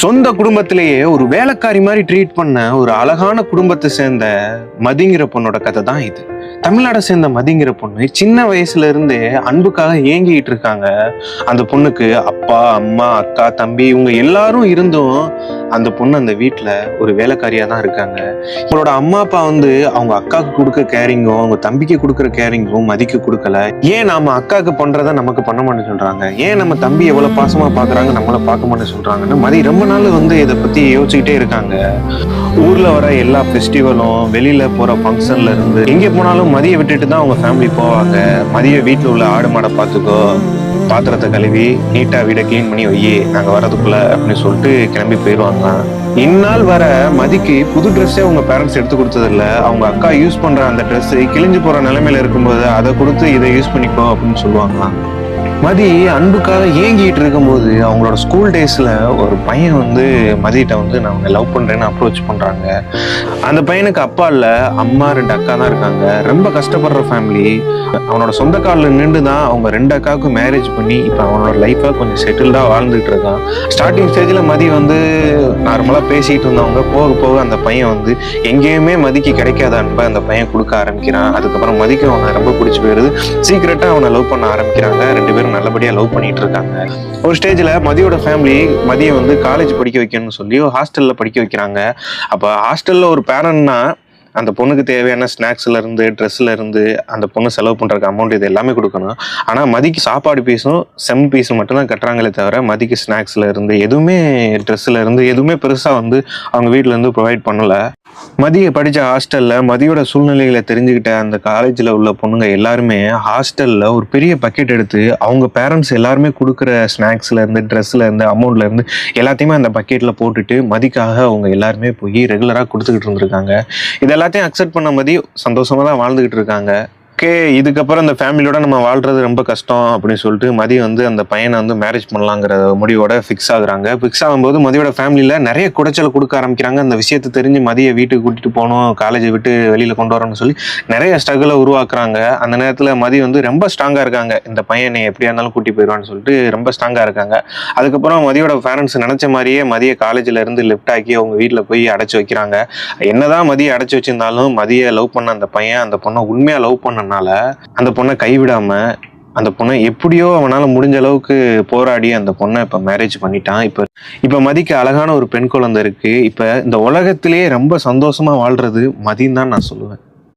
சொந்த குடும்பத்திலேயே ஒரு வேலைக்காரி மாதிரி ட்ரீட் பண்ண ஒரு அழகான குடும்பத்தை சேர்ந்த மதிங்கிற பொண்ணோட கதை தான் இது. தமிழ்நாடை சேர்ந்த மதிங்கிற பொண்ணு சின்ன வயசுல இருந்தே அன்புக்காக ஏங்கிட்டு இருக்காங்க. அந்த பொண்ணுக்கு அப்பா, அம்மா, அக்கா, தம்பி இவங்க எல்லாரும் இருந்தும் அந்த பொண்ணு அந்த வீட்டுல ஒரு வேலைக்காரியா தான் இருக்காங்க. இவங்களோட அம்மா அப்பா அவங்க அக்காவுக்கு கொடுக்க கேரிங்கும் அவங்க தம்பிக்கு கொடுக்குற கேரிங்கும் மதிக்கு கொடுக்கல. ஏன் நாம அக்காவுக்கு பண்றத நமக்கு பண்ண மாட்டேன்னு சொல்றாங்க, ஏன் நம்ம தம்பி எவ்வளவு பாசமா பாக்குறாங்க நம்மள பார்க்க மாட்டேன்னு சொல்றாங்கன்னு மதி ரொம்ப நாள் இதை பத்தி யோசிச்சுக்கிட்டே இருக்காங்க. ஊர்ல வர எல்லா ஃபெஸ்டிவலும், வெளியில போற ஃபங்க்ஷன்ல இருந்து எங்கே போனாலும் மதியை விட்டுட்டு தான் அவங்க ஃபேமிலி போவாங்க. மதிய வீட்டுல உள்ள ஆடு மாடை பார்த்துக்கோ, பாத்திரத்தை கழுவி நீட்டா வீடை கிளீன் பண்ணி வை, நாங்க வரதுக்குள்ள அப்படின்னு சொல்லிட்டு கிளம்பி போயிடுவாங்க. இந்நாள் வர மதிக்கு புது ட்ரெஸ்ஸே அவங்க பேரண்ட்ஸ் எடுத்து கொடுத்ததில்ல. அவங்க அக்கா யூஸ் பண்ற அந்த ட்ரெஸ் கிழிஞ்சு போற நிலைமையில இருக்கும்போது அதை கொடுத்து இதை யூஸ் பண்ணிக்கோ அப்படின்னு சொல்லுவாங்களாம். மதி அன்புக்காக ஏங்கிட்டு இருக்கும்போது அவங்களோட ஸ்கூல் டேஸ்ல ஒரு பையன் மதியிட்ட நான் உன்னை லவ் பண்றேன்னு அப்ரோச் பண்றாங்க. அந்த பையனுக்கு அப்பா இல்ல, அம்மா, 2 அக்கா தான் இருக்காங்க. ரொம்ப கஷ்டப்படுற ஃபேமிலி. அவனோட சொந்த காலில் நின்று தான் அவங்க 2 அக்காவுக்கும் மேரேஜ் பண்ணி இப்ப அவனோட லைஃபை கொஞ்சம் செட்டில்டா வாழ்ந்துட்டு இருக்கான். ஸ்டார்டிங் ஸ்டேஜ்ல மதி நார்மலா பேசிட்டு இருந்தவங்க போக போக அந்த பையன் எங்கேயுமே மதிக்கு கிடைக்காத அன்பை அந்த பையன் கொடுக்க ஆரம்பிக்கிறான். அதுக்கப்புறம் மதிக்கு அவனை ரொம்ப பிடிச்சி போயிருது. சீக்கிரட்டா அவனை லவ் பண்ண ஆரம்பிக்கிறாங்க. 2 பேரும் நல்லபடியா லவ் பண்ணிட்டு இருக்காங்க. ஒரு ஸ்டேஜ்ல மதியோட ஃபேமிலி மதியை காலேஜ் படிக்க வைக்கணும்னு சொல்லி ஹாஸ்டல்ல படிக்க வைக்கிறாங்க. அப்ப ஹாஸ்டல்ல ஒரு பேரண்ட்னா அந்த பொண்ணுக்கு தேவையான ஸ்நாக்ஸ்ல இருந்து, ட்ரெஸ்ல இருந்து, அந்த பொண்ணு செலவு பண்றதுக்கு அமௌண்ட் இது எல்லாமே கொடுக்கணும். ஆனா மதிக்கு சாப்பாடு பீஸும் செம் பீஸும் மட்டும் தான் கட்டுறாங்களே தவிர மதிக்கு ஸ்நாக்ஸ்ல இருந்து எதுவுமே, ட்ரெஸ்ல இருந்து எதுவுமே பெருசா அவங்க வீட்டுல இருந்து ப்ரொவைட் பண்ணல. மதிய படிச்ச ஹாஸ்டல்ல மதியோட சூழ்நிலைகளை தெரிஞ்சுக்கிட்ட அந்த காலேஜ்ல உள்ள பொண்ணுங்க எல்லாருமே ஹாஸ்டல்ல ஒரு பெரிய பக்கெட் எடுத்து அவங்க பேரண்ட்ஸ் எல்லாருமே கொடுக்குற ஸ்நாக்ஸ்ல இருந்து, ட்ரெஸ்ல இருந்து, அமௌண்ட்ல இருந்து எல்லாத்தையுமே அந்த பக்கெட்ல போட்டுட்டு மதிக்காக அவங்க எல்லாருமே போய் ரெகுலரா கொடுத்துக்கிட்டு இருந்திருக்காங்க. இது எல்லாத்தையும் அக்செப்ட் பண்ண மதி சந்தோஷமா தான் வாழ்ந்துகிட்டு இருக்காங்க. ஓகே, இதுக்கப்புறம் அந்த ஃபேமிலியோட நம்ம வாழ்றது ரொம்ப கஷ்டம் அப்படின்னு சொல்லிட்டு மதி அந்த பையனை மேரேஜ் பண்ணலாங்கிற முடிவோட ஃபிக்ஸ் ஆகுறாங்க. ஃபிக்ஸ் ஆகும்போது மதியோட ஃபேமிலியில நிறைய குடைச்சல் கொடுக்க ஆரம்பிக்கிறாங்க. அந்த விஷயத்தை தெரிஞ்சு மதியை வீட்டுக்கு கூட்டிட்டு போகணும், காலேஜை விட்டு வெளியில கொண்டு வரணும்னு சொல்லி நிறைய ஸ்ட்ரகிளை உருவாக்குறாங்க. அந்த நேரத்துல மதி ரொம்ப ஸ்ட்ராங்கா இருக்காங்க. இந்த பையனை எப்படியா இருந்தாலும் கூட்டி போயிடுவான்னு சொல்லிட்டு ரொம்ப ஸ்ட்ராங்கா இருக்காங்க. அதுக்கப்புறம் மதியோட பேரண்ட்ஸ் நினைச்ச மாதிரியே மதியை காலேஜ்ல இருந்து லெஃப்ட் ஆக்கி அவங்க வீட்டுல போய் அடைச்சு வைக்கிறாங்க. என்னதான் மதியை அடைச்சு வச்சிருந்தாலும் மதியை லவ் பண்ண அந்த பையன் அந்த பொண்ணை உண்மையா லவ் பண்ண அந்த பொண்ணை கைவிடாம அந்த பொண்ணை எப்படியோ அவனால முடிஞ்ச அளவுக்கு போராடி அந்த பொண்ணை இப்ப மேரேஜ் பண்ணிட்டான். இப்ப மதிக்கு அழகான ஒரு பெண் குழந்தை இருக்கு. இப்ப இந்த உலகத்திலேயே ரொம்ப சந்தோஷமா வாழ்றது மதின்னு தான் நான் சொல்லுவேன்.